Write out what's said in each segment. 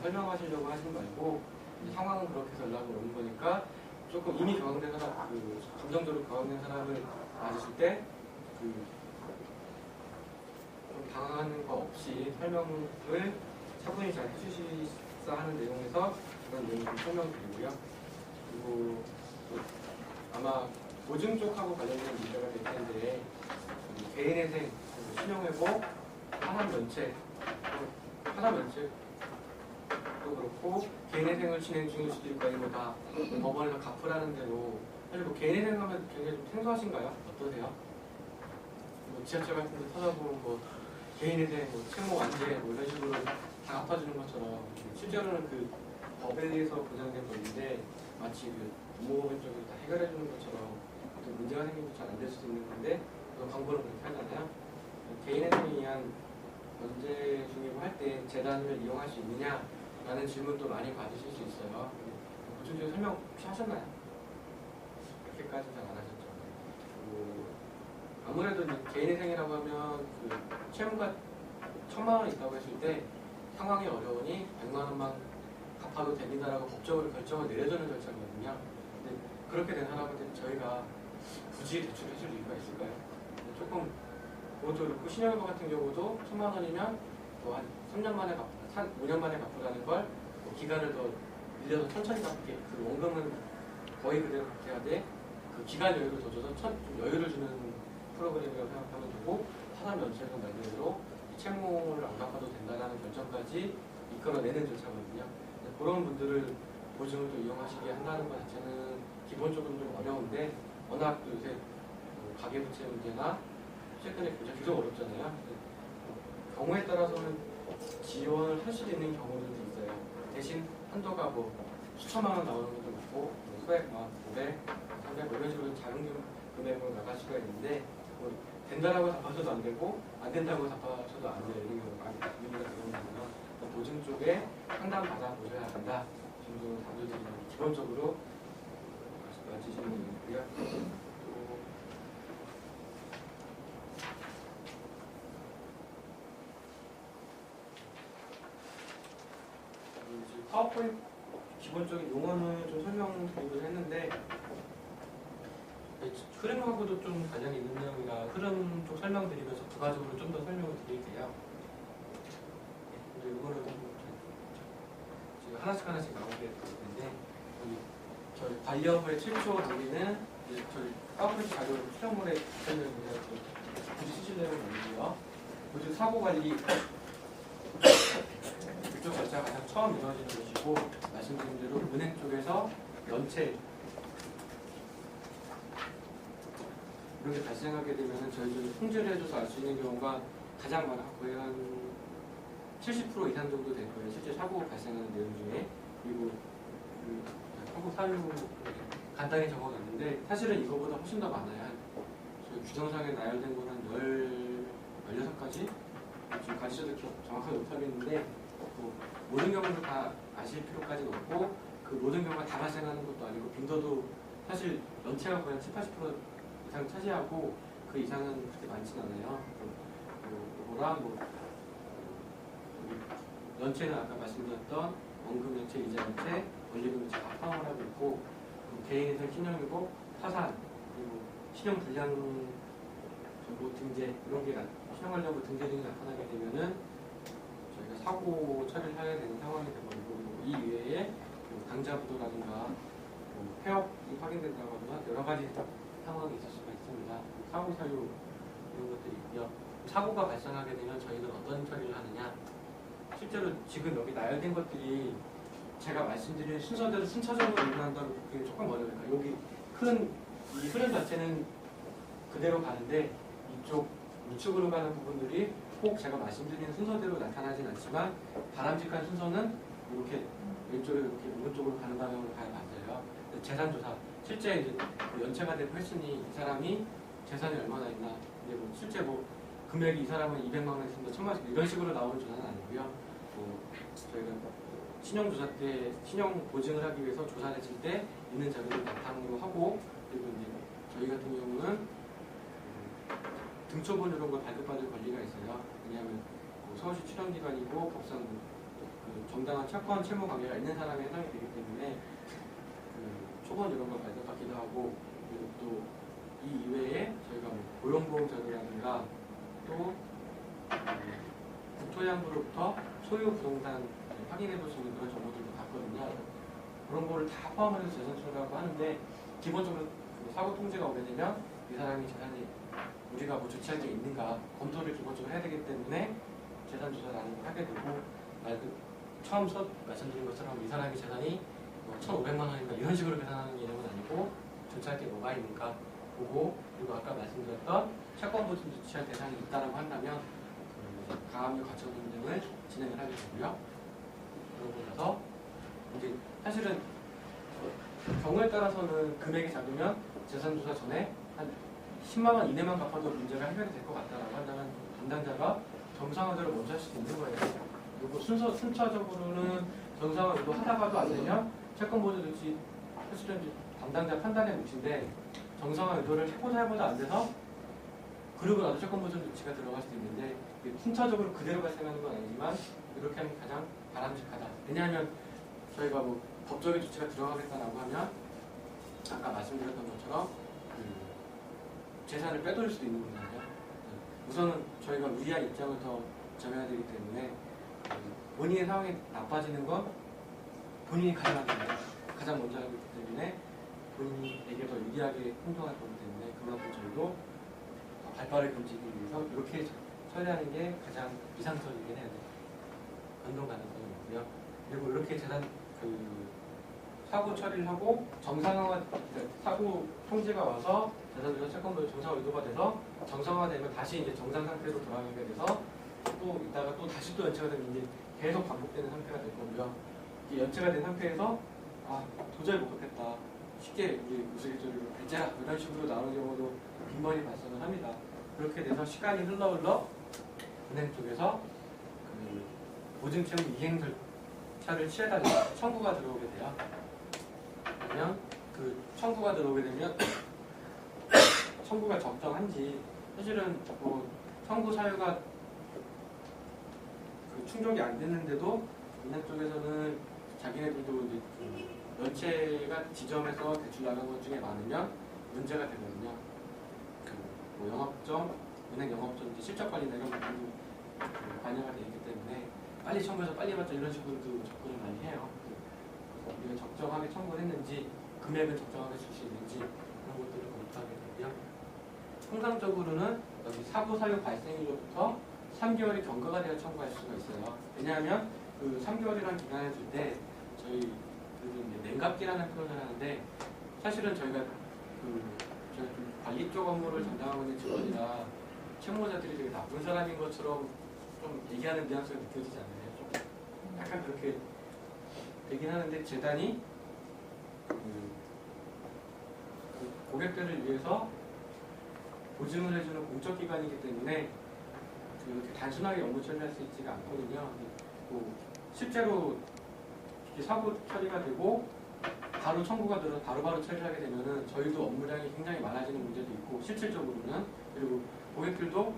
설명하시려고 하시는 말고 상황은 그렇게 해서 연락을 오는 거니까 조금 이미 격앙된 사람, 감정적으로 격앙된 사람을 맞으실 때 좀 당황하는 거 없이 설명을 차분히 잘 해주시자 하는 내용에서 그런 내용 좀 설명드리고요. 그리고 아마 보증 쪽하고 관련된 문제가 될 텐데 개인회생, 신용회복, 하나면책도 그렇고 개인회생을 진행 중일 수도 있고 아니면 다 법원에서 갚으라는 대로 사실 뭐 개인회생하면 굉장히 좀 생소하신가요? 어떠세요? 뭐 지하철 같은 데 찾아보면 뭐 개인회생, 뭐 채무 완제 뭐 이런 식으로 다 갚아주는 것처럼 실제로는 그 법에 의해서 보장된 권리인데 마치 그 업무법인 쪽에서 다 해결해주는 것처럼 어떤 문제가 생기면 잘 안 될 수도 있는 건데 광고를 그렇게 하잖아요. 개인회생에 의한 면제 중이고 할 때 재단을 이용할 수 있느냐 라는 질문도 많이 받으실 수 있어요. 보충적인 설명 혹시 하셨나요? 그렇게까지 잘 안 하셨죠. 아무래도 개인회생이라고 하면 그 채무가 1000만 원 있다고 했을 때 상황이 어려우니 100만 원만 갚아도 됩니다라고 법적으로 결정을 내려주는 절차거든요. 근데 그렇게 된 사람한테 저희가 굳이 대출을 해줄 이유가 있을까요? 조금 그것도 그렇고 신용회복 같은 경우도 1000만 원이면 뭐 한 3년 만에 5년 만에 갚으라는 걸 뭐 기간을 더 밀려서 천천히 갚게 그 원금은 거의 그대로 갚게 돼 그 기간 여유를 더 줘서 좀 여유를 주는 프로그램이라고 생각하면 되고 사람연체에서 말대로 채무를 안 갚아도 된다는 결정까지 이끌어내는 절차거든요. 그런 분들을 보증을 또 이용하시게 한다는 것 자체는 기본적으로 좀 어려운데 워낙 또 요새 가계부채 문제나 최근에 보자 계속 어렵잖아요. 경우에 따라서는 지원을 할 수도 있는 경우들도 있어요. 대신 한도가 뭐 수천만 원 나오는 것도 있고 뭐 소액만 500, 300 이런 식으로 작은 금액으로 나갈 수가 있는데 뭐 된다라고 답하셔도 안 되고 안 된다고 답하셔도 안 돼요. 이런 경우가 되거든요. 보증 쪽에 상담 받아 보셔야 한다. 정도 답변드리는 기본적으로 맞추시는 분이고요. 파워포인트 기본적인 용어는 좀 설명드리기로 했는데 흐름하고도 좀 관련이 있는 내용이라 흐름 쪽 설명드리면서 부가적으로 좀 더 설명을 드릴게요. 이거를 지금 하나씩 나오게 될 텐데 저희 관리업의 최초 단계는 저희 파워포인트 자료를 수령물에 붙여있는 굳이 쓰실 내용은 아니고요. 보증 사고관리 이쪽 절차가 가장 처음 이루어지는 것이고 말씀드린 대로 은행 쪽에서 연체 이런 게 발생하게 되면 저희들이 통지를 해줘서 알 수 있는 경우가 가장 많아요. 거의 한 70% 이상 정도 될 거예요. 실제 사고 발생하는 내용 중에. 그리고 사고 사유 간단히 적어놨는데 사실은 이거보다 훨씬 더 많아요. 저희 규정상에 나열된 거는 16가지? 지금 가르쳐도 정확하게 못하겠는데 모든 경우를 다 아실 필요까지는 없고 그 모든 경우가 다 발생하는 것도 아니고 빈도도 사실 연체가 거의 70, 80% 이상 차지하고 그 이상은 그렇게 많지는 않아요. 연체는 아까 말씀드렸던 원금 연체, 이자 연체, 원리금 연체 다 포함을 하고 있고 개인회생 신용이고 파산 그리고 신용불량 정보 등재 이런 게 신용하려고 등재 등이 나타나게 되면은 저희가 사고 처리를 해야 되는 상황이 되버리고 이 외에 강자부도라든가 폐업이 확인된다거나 여러 가지 상황이 있을 수가 있습니다. 사고 사유 이런 것들이 있고요. 사고가 발생하게 되면 저희는 어떤 처리를 하느냐? 실제로 지금 여기 나열된 것들이 제가 말씀드린 순서대로 순차적으로 일어난다고 보기엔 조금 어려워요. 여기 큰 이 흐름 자체는 그대로 가는데 이쪽 우측으로 가는 부분들이 꼭 제가 말씀드린 순서대로 나타나진 않지만 바람직한 순서는 이렇게 왼쪽에 이렇게 오른쪽으로 가는 방향으로 가야 맞아요. 재산조사 실제 이제 연체가 되고 했으니 이 사람이 재산이 얼마나 있나 근데 뭐 실제 뭐 금액이 이 사람은 200만 원 했습니다. 1000만 원 이런 식으로 나오는 조사는 아니고요. 저희가 신용조사 때 신용 보증을 하기 위해서 조사를 했을 때 있는 자료를 바탕으로 하고 그리고 이제 저희 같은 경우는 등초본 이런 걸 발급받을 권리가 있어요. 왜냐하면 서울시 출연기관이고 법상 정당한 채권 채무 관계가 있는 사람에 해당이 되기 때문에 초본 이런 걸 발급받기도 하고, 그리고 또 이 이외에 저희가 뭐 고용보험 제도라든가 또 국토해양부로부터 소유 부동산 확인해 볼 수 있는 그런 정보들도 받거든요. 그런 거를 다 포함해서 재산조사라고 하는데, 기본적으로 사고 통지가 오게 되면 이 사람이 재산이 우리가 뭐 조치할 게 있는가 검토를 기본적으로 해야 되기 때문에 재산조사라는 걸 하게 되고, 처음 말씀드린 것처럼 이 사람이 재산이 뭐 1,500만 원인가 이런 식으로 계산하는 개념은 아니고 조치할 게 뭐가 있는가 보고, 그리고 아까 말씀드렸던 채권 보증 조치할 대상이 있다라고 한다면 가압류 가처분 등을 진행을 하게 되고요. 그러고 나서 이제 사실은 경우에 따라서는 금액이 작으면 재산조사 전에 한 10만 원 이내만 갚아도 문제가 해결이 될 것 같다라고 한다면 담당자가 정상화대로 먼저 할 수도 있는 거예요. 그리고 순차적으로는 정상화도 하다가도 안 되면 채권 보증 조치 사실은 담당자 판단의 몫인데, 정상화 의도를 해보자 안 돼서 그러고 나도 채권 보증 조치가 들어갈 수도 있는데, 순차적으로 그대로 발생하는 건 아니지만 이렇게 하면 가장 바람직하다. 왜냐하면 저희가 뭐 법적인 조치가 들어가겠다라고 하면 아까 말씀드렸던 것처럼 재산을 빼돌릴 수도 있는 거잖아요. 우선은 저희가 무리한 입장을 더 정해야 되기 때문에 본인의 상황이 나빠지는 건 본인이 가장 먼저 알고 있기 때문에 본인에게 더 유리하게 행동할 거기 때문에 그만큼 저희도 발빠르게 움직이기 위해서 이렇게 처리하는 게 가장 이상적이긴 해요. 변동 가능성이 있고요. 그리고 이렇게 재산 사고 처리를 하고 정상화, 사고 통지가 와서 재산조사 채권보증 정상 의도가 돼서 정상화되면 다시 이제 정상 상태로 돌아가게 돼서 또 이따가 또 다시 또 연체가 되면 이제 계속 반복되는 상태가 될 거고요. 연체가 된 상태에서 도저히 못 갚겠다, 쉽게 우리 우스갯소리로 배째라 이런 식으로 나오는 경우도 빈번히 발생을 합니다. 그렇게 돼서 시간이 흘러 은행 쪽에서 보증채무 이행 절차를 취해달라 청구가 들어오게 돼요. 그러면 청구가 들어오게 되면 청구가 적정한지, 사실은 뭐 청구 사유가 충족이 안 됐는데도 은행 쪽에서는 자기네들도 이제 연체가 지점에서 대출 나간 것 중에 많으면 문제가 되거든요. 뭐 영업점, 은행 영업점 실적 관리나 이런 것들도 반영가 되어 있기 때문에 빨리 청구해서 빨리 받자 이런 식으로도 접근을 많이 해요. 우리가 적정하게 청구를 했는지, 금액을 적정하게 줄 수 있는지 그런 것들을 검토하게 되고요. 통상적으로는 여기 사고 사유 발생일로부터 3개월이 경과가 되어 청구할 수가 있어요. 왜냐하면 3개월이라는 기간을 줄 때 저희 냉각기라는 표현을 하는데, 사실은 저희가 좀 관리 쪽 업무를 담당하고 있는 직원이라 채무자들이 되게 나쁜 사람인 것처럼 좀 얘기하는 뉘앙스가 느껴지지 않나요? 좀 약간 그렇게 되긴 하는데, 재단이 고객들을 위해서 보증을 해주는 공적기관이기 때문에 이렇게 단순하게 업무 처리할 수 있지가 않거든요. 실제로 이렇게 사고 처리가 되고 바로 청구가 들어서 바로바로 처리를 하게 되면은 저희도 업무량이 굉장히 많아지는 문제도 있고, 실질적으로는, 그리고 고객들도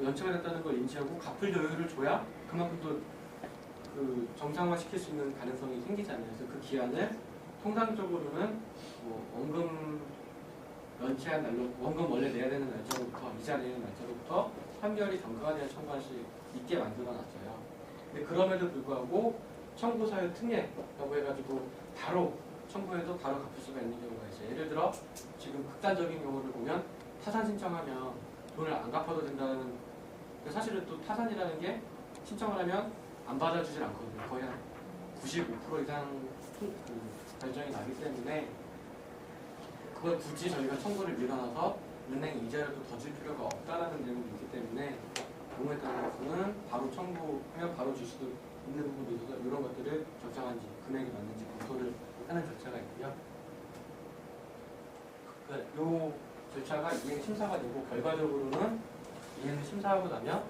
연체가 됐다는 걸 인지하고 갚을 여유를 줘야 그만큼 또 정상화 시킬 수 있는 가능성이 생기잖아요. 그래서 그 기한을 통상적으로는 뭐 원금 연체한 날로, 원금 원래 내야 되는 날짜로부터, 이자 내는 날짜로부터 3개월이 경과가 돼야 청구할 수 있게 만들어놨어요. 근데 그럼에도 불구하고 청구 사유 특례라고 해가지고 바로 청구해도 바로 갚을 수가 있는 경우가 있어요. 예를 들어 지금 극단적인 경우를 보면 타산 신청하면 돈을 안 갚아도 된다는, 사실은 또 타산이라는 게 신청을 하면 안 받아주질 않거든요. 거의 한 95% 이상 결정이 나기 때문에 그걸 굳이 저희가 청구를 밀어놔서 은행 이자를 더 줄 필요가 없다라는 내용이 있기 때문에 경우에 따라서는 바로 청구하면 바로 줄 수도 있는 부분도 있어서 이런 것들을 적정한지, 금액이 맞는지 검토를 하는 절차가 있고요. 이 절차가 이행 심사가 되고, 결과적으로는 이행을 심사하고 나면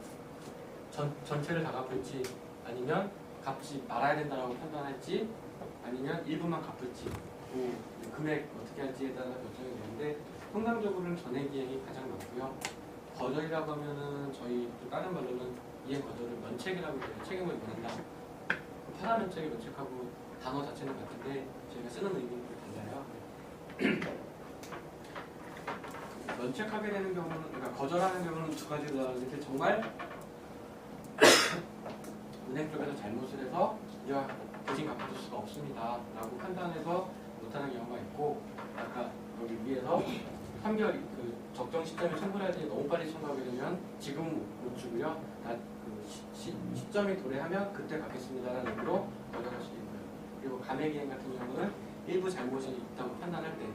전체를 다 갚을지, 아니면 갚지 말아야 된다고 판단할지, 아니면 일부만 갚을지, 금액 어떻게 할지에 따라 결정이 되는데, 통상적으로는 전액 이행이 가장 많고요. 거절이라고 하면은 저희 또 다른 말로는 이행 거절을 면책이라고 해요. 책임을 면한다. 파산 면책에 면책하고 단어 자체는 같은데 저희가 쓰는 의미는 달라요. 면책하게 되는 경우는, 그러니까 거절하는 경우는 두 가지로 나오는데 정말 은행 쪽에서 잘못을 해서 우리가 대신 갚아줄 수가 없습니다 라고 판단해서 못하는 경우가 있고, 아까 여기 위에서 3개월 그 적정 시점에 청구를 할 때 너무 빨리 청구하게 되면 지금 못 주고요. 시점이 도래하면 그때 갚겠습니다라는 의미로 거절할 수 있고요. 그리고 감액이행 같은 경우는 일부 잘못이 있다고 판단할 때,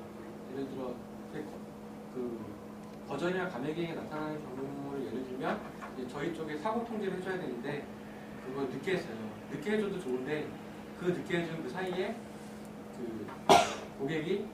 예를 들어 그 거절이나 감액이행이 나타나는 경우를 예를 들면 이제 저희 쪽에 사고 통지를 해줘야 되는데 그걸 늦게 했어요. 늦게 해줘도 좋은데 그 늦게 해준 그 사이에 그 고객이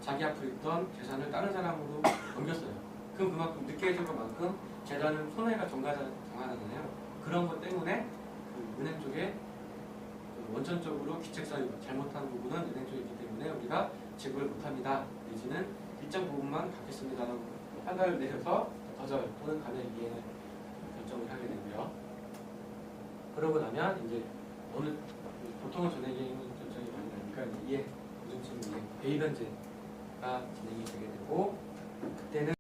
자기 앞으로 있던 재산을 다른 사람으로 넘겼어요. 그럼 그만큼 늦게 해준 것만큼 재산은 손해가 정하잖아요. 그런 것 때문에 그 은행 쪽에 그 원천적으로 기책사유 잘못한 부분은 은행 쪽에 있기 때문에 우리가 지급을 못합니다. 내지는 일정 부분만 갚겠습니다라고 판단을 내려서 거절 또는 감액 이행을 결정을 하게 되고요. 그러고 나면 이제 어느 보통은 전액 이행 결정이 많이 나니까 이해 보증금 이행 배입변제가 진행이 되게 되고, 그때는